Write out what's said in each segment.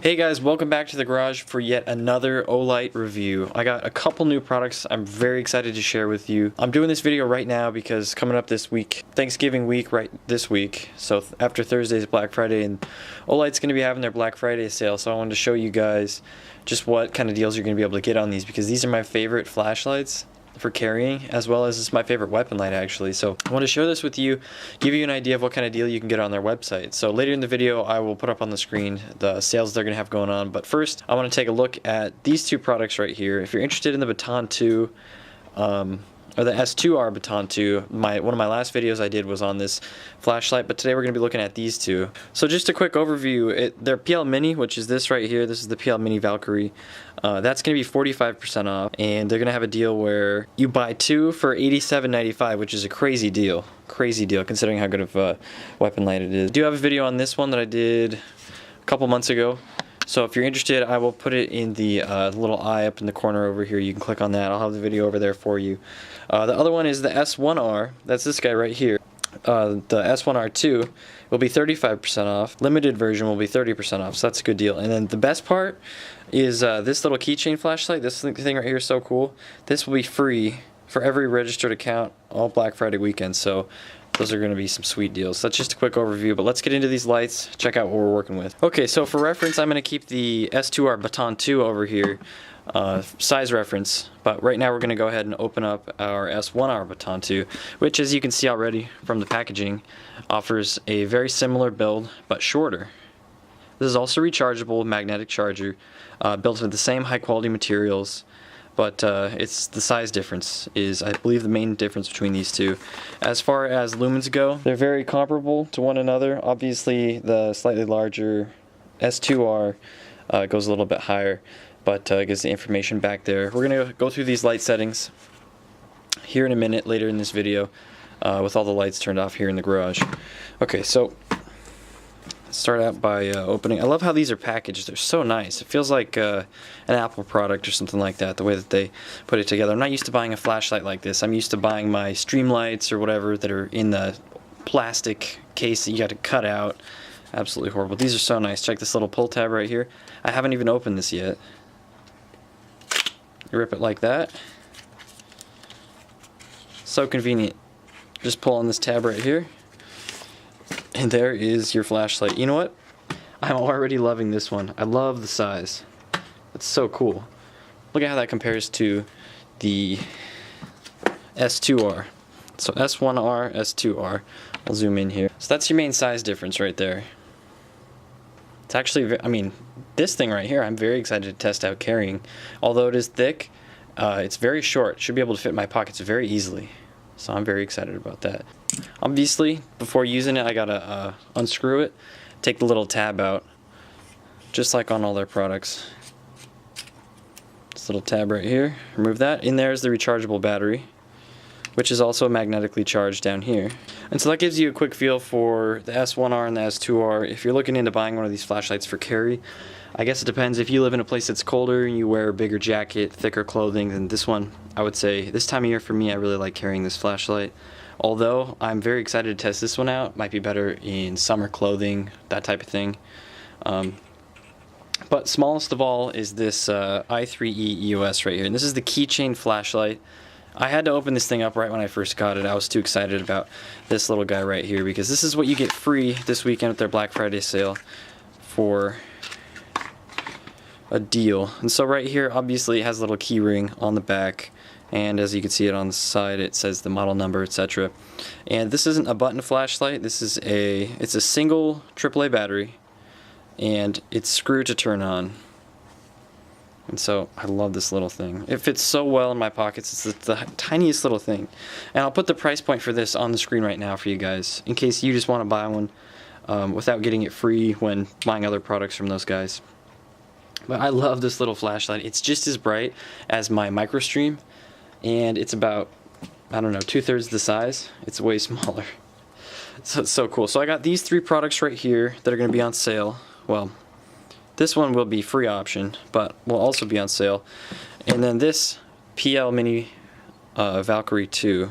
Hey guys, welcome back to the garage for yet another Olight review. I got a couple new products I'm very excited to share with you. I'm doing this video right now because coming up this week, Thanksgiving week right this week, so after Thursday's Black Friday, and Olight's going to be having their Black Friday sale, so I wanted to show you guys just what kind of deals you're going to be able to get on these, because these are my favorite flashlights for carrying, as well as it's my favorite weapon light actually. So I want to share this with you, give you an idea of what kind of deal you can get on their website. So later in the video I will put up on the screen the sales they're going to have going on, but first I want to take a look at these two products right here. If you're interested in the Baton 2 or the S2R Baton 2, one of my last videos I did was on this flashlight, but today we're going to be looking at these two. So just a quick overview, they're PL Mini, which is this right here. This is the PL Mini Valkyrie. That's going to be 45% off, and they're going to have a deal where you buy two for $87.95, which is a crazy deal. Crazy deal considering how good of a weapon light it is. I do have a video on this one that I did a couple months ago. So if you're interested, I will put it in the little eye up in the corner over here. You can click on that. I'll have the video over there for you. The other one is the S1R. That's this guy right here. The S1R2 will be 35% off. Limited version will be 30% off, so that's a good deal. And then the best part is this little keychain flashlight. This thing right here is so cool. This will be free for every registered account all Black Friday weekend. So those are going to be some sweet deals. That's just a quick overview, but let's get into these lights, check out what we're working with. Okay, so for reference, I'm going to keep the S2R Baton 2 over here, size reference, but right now we're going to go ahead and open up our S1R Baton 2, which, as you can see already from the packaging, offers a very similar build, but shorter. This is also rechargeable magnetic charger, built with the same high quality materials, but it's the size difference is, I believe, the main difference between these two. As far as lumens go, they're very comparable to one another. Obviously, the slightly larger S2R goes a little bit higher, but gives the information back there. We're going to go through these light settings here in a minute, later in this video, with all the lights turned off here in the garage. Okay, so start out by opening. I love how these are packaged. They're so nice. It feels like an Apple product or something like that, the way that they put it together. I'm not used to buying a flashlight like this. I'm used to buying my Streamlights or whatever that are in the plastic case that you got to cut out. Absolutely horrible. These are so nice. Check this little pull tab right here. I haven't even opened this yet. You rip it like that. So convenient. Just pull on this tab right here, and there is your flashlight. You know what? I'm already loving this one. I love the size. It's so cool. Look at how that compares to the S2R. So S1R, S2R. I'll zoom in here. So that's your main size difference right there. It's actually, I mean, this thing right here, I'm very excited to test out carrying. Although it is thick, it's very short. It should be able to fit in my pockets very easily. So I'm very excited about that. Obviously, before using it, I gotta unscrew it, take the little tab out, just like on all their products. This little tab right here, remove that. In there is the rechargeable battery, which is also magnetically charged down here. And so that gives you a quick feel for the S1R and the S2R. If you're looking into buying one of these flashlights for carry, I guess it depends. If you live in a place that's colder and you wear a bigger jacket, thicker clothing, then this one, I would say, this time of year for me, I really like carrying this flashlight. Although I'm very excited to test this one out. Might be better in summer clothing, that type of thing. But smallest of all is this i3E EOS right here. And this is the keychain flashlight. I had to open this thing up right when I first got it. I was too excited about this little guy right here, because this is what you get free this weekend with their Black Friday sale for a deal. And so right here, obviously, it has a little key ring on the back, and as you can see it on the side, it says the model number, etc. And this isn't a button flashlight. This is it's a single AAA battery, and it's screwed to turn on. And so I love this little thing. It fits so well in my pockets. It's the tiniest little thing. And I'll put the price point for this on the screen right now for you guys, in case you just want to buy one without getting it free when buying other products from those guys. But I love this little flashlight. It's just as bright as my MicroStream, and it's about, I don't know, 2/3 the size. It's way smaller. So it's so cool. So I got these three products right here that are going to be on sale. Well, this one will be free option, but will also be on sale. And then this PL Mini Valkyrie 2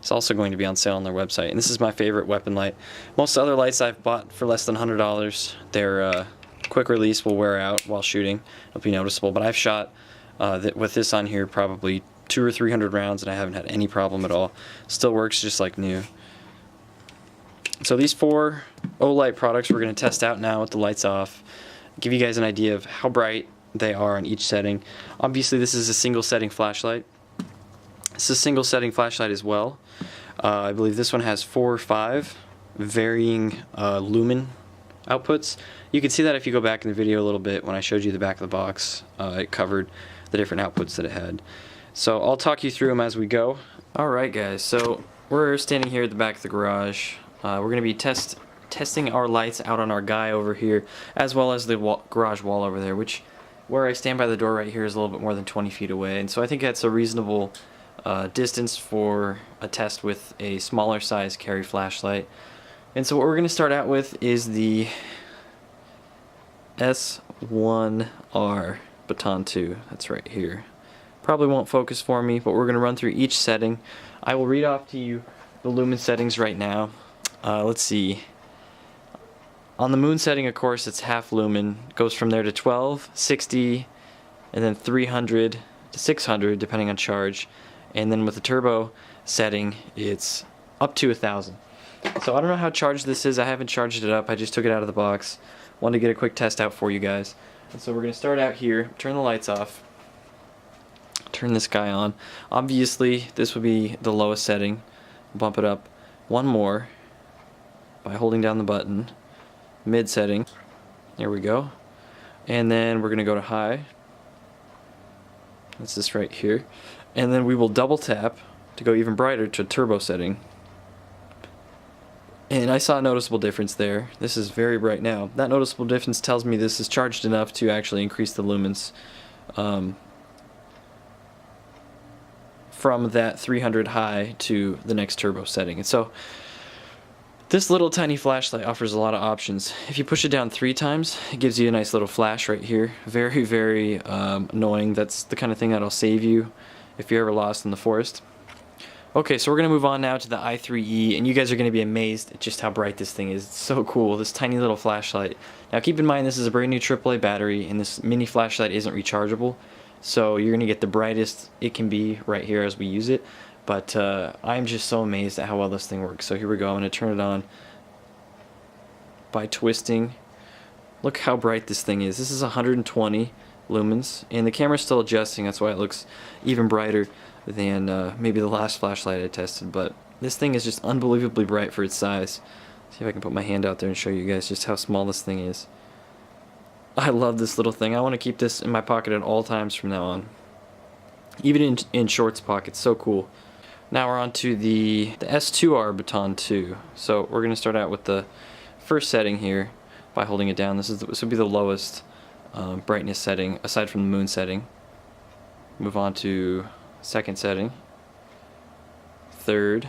is also going to be on sale on their website. And this is my favorite weapon light. Most other lights I've bought for less than $100, they're quick release will wear out while shooting. It'll be noticeable, but I've shot with this on here probably 200 or 300 rounds and I haven't had any problem at all. Still works just like new. So these 4 Olight products we're going to test out now with the lights off. Give you guys an idea of how bright they are in each setting. Obviously this is a single setting flashlight. This is a single setting flashlight as well. I believe this one has 4 or 5 varying lumen outputs. You can see that if you go back in the video a little bit when I showed you the back of the box. It covered the different outputs that it had. So I'll talk you through them as we go. Alright guys, so we're standing here at the back of the garage. We're going to be testing our lights out on our guy over here, as well as the garage wall over there, which where I stand by the door right here is a little bit more than 20 feet away, and so I think that's a reasonable distance for a test with a smaller size carry flashlight. And so what we're going to start out with is the S1R Baton 2. That's right here. Probably won't focus for me, but we're going to run through each setting. I will read off to you the lumen settings right now. Let's see. On the moon setting, of course, it's half lumen. It goes from there to 12, 60, and then 300 to 600, depending on charge. And then with the turbo setting, it's up to 1,000. So I don't know how charged this is. I haven't charged it up. I just took it out of the box. Wanted to get a quick test out for you guys. And so we're going to start out here, turn the lights off, turn this guy on. Obviously, this would be the lowest setting. Bump it up one more by holding down the button. Mid setting. There we go. And then we're going to go to high. That's this right here. And then we will double tap to go even brighter to turbo setting. And I saw a noticeable difference there. This is very bright now. That noticeable difference tells me this is charged enough to actually increase the lumens from that 300 high to the next turbo setting. And so this little tiny flashlight offers a lot of options. If you push it down 3 times, it gives you a nice little flash right here. Very, very annoying. That's the kind of thing that'll save you if you're ever lost in the forest. Okay, so we're going to move on now to the i3E, and you guys are going to be amazed at just how bright this thing is. It's so cool, this tiny little flashlight. Now keep in mind this is a brand new AAA battery, and this mini flashlight isn't rechargeable, so you're going to get the brightest it can be right here as we use it. But I'm just so amazed at how well this thing works. So here we go, I'm going to turn it on by twisting. Look how bright this thing is. This is 120 lumens, and the camera's still adjusting, that's why it looks even brighter than maybe the last flashlight I tested. But this thing is just unbelievably bright for its size. See if I can put my hand out there and show you guys just how small this thing is. I love this little thing. I want to keep this in my pocket at all times from now on, even in shorts pockets. So cool. Now we're on to the S2R Baton 2. So we're going to start out with the first setting here by holding it down. This would be the lowest brightness setting aside from the moon setting. Move on to second setting, third,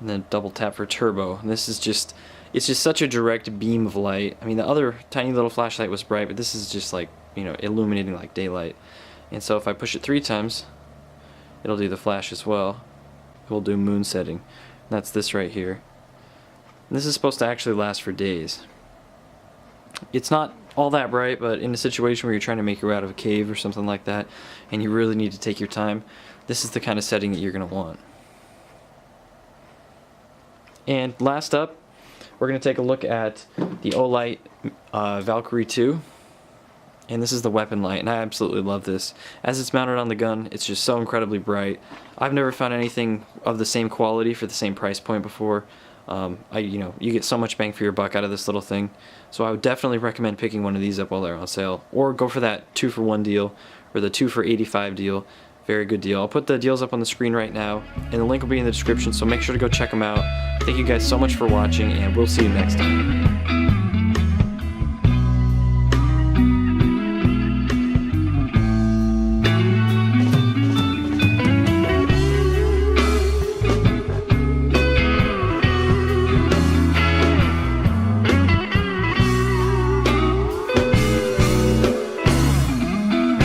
and then double tap for turbo. And this is just, it's just such a direct beam of light. I mean, the other tiny little flashlight was bright, but this is just like, you know, illuminating like daylight. And so if I push it 3 times, it'll do the flash as well. It will do moon setting. That's this right here. And this is supposed to actually last for days. It's not all that bright, but in a situation where you're trying to make your way out of a cave or something like that, and you really need to take your time, this is the kind of setting that you're going to want. And last up, we're going to take a look at the Olight Valkyrie 2. And this is the weapon light, and I absolutely love this. As it's mounted on the gun, it's just so incredibly bright. I've never found anything of the same quality for the same price point before. You get so much bang for your buck out of this little thing. So I would definitely recommend picking one of these up while they're on sale. Or go for that 2-for-1 deal, or the 2 for $85 deal. Very good deal. I'll put the deals up on the screen right now, and the link will be in the description, so make sure to go check them out. Thank you guys so much for watching, and we'll see you next time.